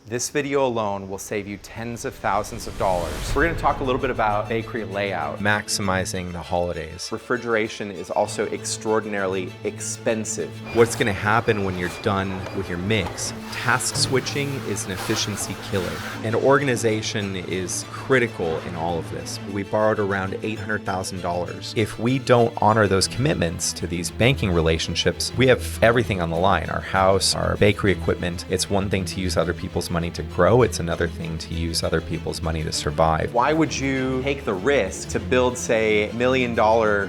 This video alone will save you tens of thousands of dollars. We're going to talk a little bit about bakery layout, maximizing the holidays. Refrigeration is also extraordinarily expensive. What's going to happen when you're done with your mix? Task switching is an efficiency killer, and organization is critical in all of this. We borrowed around $800,000. If we don't honor those commitments to these banking relationships, we have everything on the line. Our house, our bakery equipment. It's one thing to use other people's money to grow. It's another thing to use other people's money to survive. Why would you take the risk to build, say, $1 million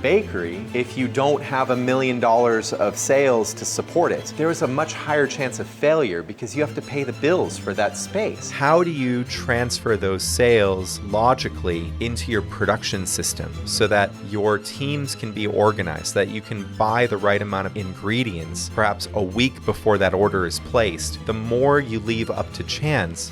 bakery if you don't have $1 million of sales to support it? There is a much higher chance of failure because you have to pay the bills for that space. How do you transfer those sales logically into your production system so that your teams can be organized, that you can buy the right amount of ingredients perhaps a week before that order is placed? The more you leave up to chance,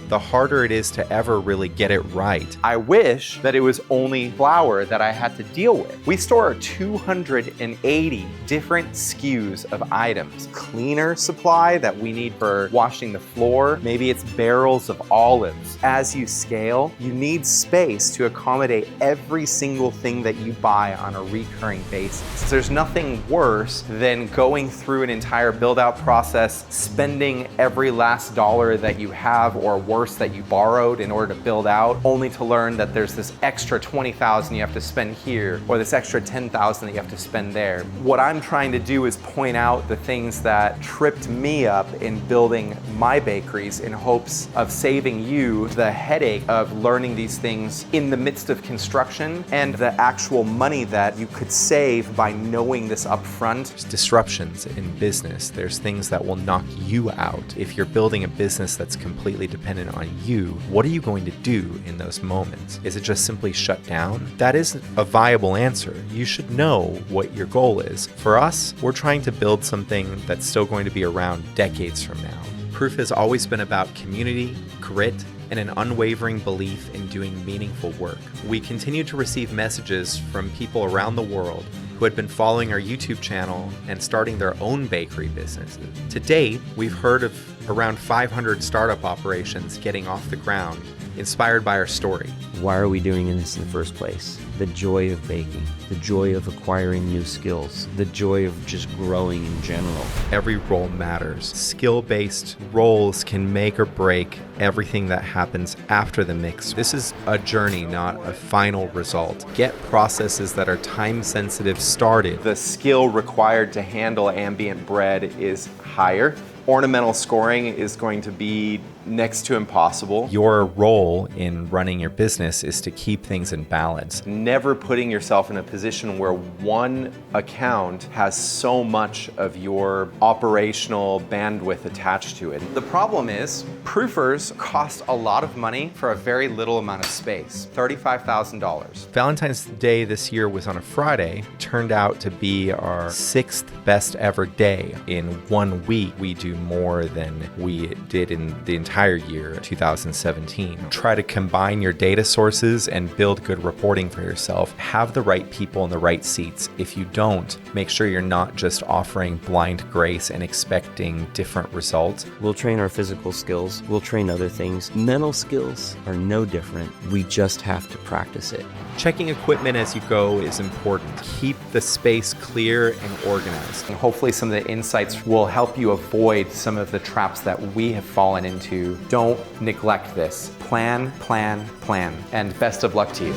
the harder it is to ever really get it right. I wish that it was only flour that I had to deal with. We store 280 different SKUs of items. Cleaner supply that we need for washing the floor. Maybe it's barrels of olives. As you scale, you need space to accommodate every single thing that you buy on a recurring basis. There's nothing worse than going through an entire build-out process, spending every last dollar that you have, or worse, that you borrowed in order to build out, only to learn that there's this extra $20,000 you have to spend here, or this extra $10,000 that you have to spend there. What I'm trying to do is point out the things that tripped me up in building my bakeries in hopes of saving you the headache of learning these things in the midst of construction and the actual money that you could save by knowing this up front. There's disruptions in business. There's things that will knock you out. If you're building a business that's completely dependent on you, what are you going to do in those moments? Is it just simply shut down? That isn't a viable answer. You should know what your goal is. For us, we're trying to build something that's still going to be around decades from now. Proof has always been about community, grit, and an unwavering belief in doing meaningful work. We continue to receive messages from people around the world who had been following our YouTube channel and starting their own bakery businesses. To date, we've heard of around 500 startup operations getting off the ground, inspired by our story. Why are we doing this in the first place? The joy of baking, the joy of acquiring new skills, the joy of just growing in general. Every role matters. Skill-based roles can make or break everything that happens after the mix. This is a journey, not a final result. Get processes that are time-sensitive started. The skill required to handle ambient bread is higher. Ornamental scoring is going to be next to impossible. Your role in running your business is to keep things in balance. Never putting yourself in a position where one account has so much of your operational bandwidth attached to it. The problem is, proofers cost a lot of money for a very little amount of space, $35,000. Valentine's Day this year was on a Friday, turned out to be our 6th best ever day. In 1 week, we do more than we did in the entire year 2017. Try to combine your data sources and build good reporting for yourself. Have the right people in the right seats. If you don't, make sure you're not just offering blind grace and expecting different results. We'll train our physical skills. We'll train other things. Mental skills are no different. We just have to practice it. Checking equipment as you go is important. Keep the space clear and organized. And hopefully some of the insights will help you avoid some of the traps that we have fallen into. Don't neglect this. Plan, plan, plan. And best of luck to you.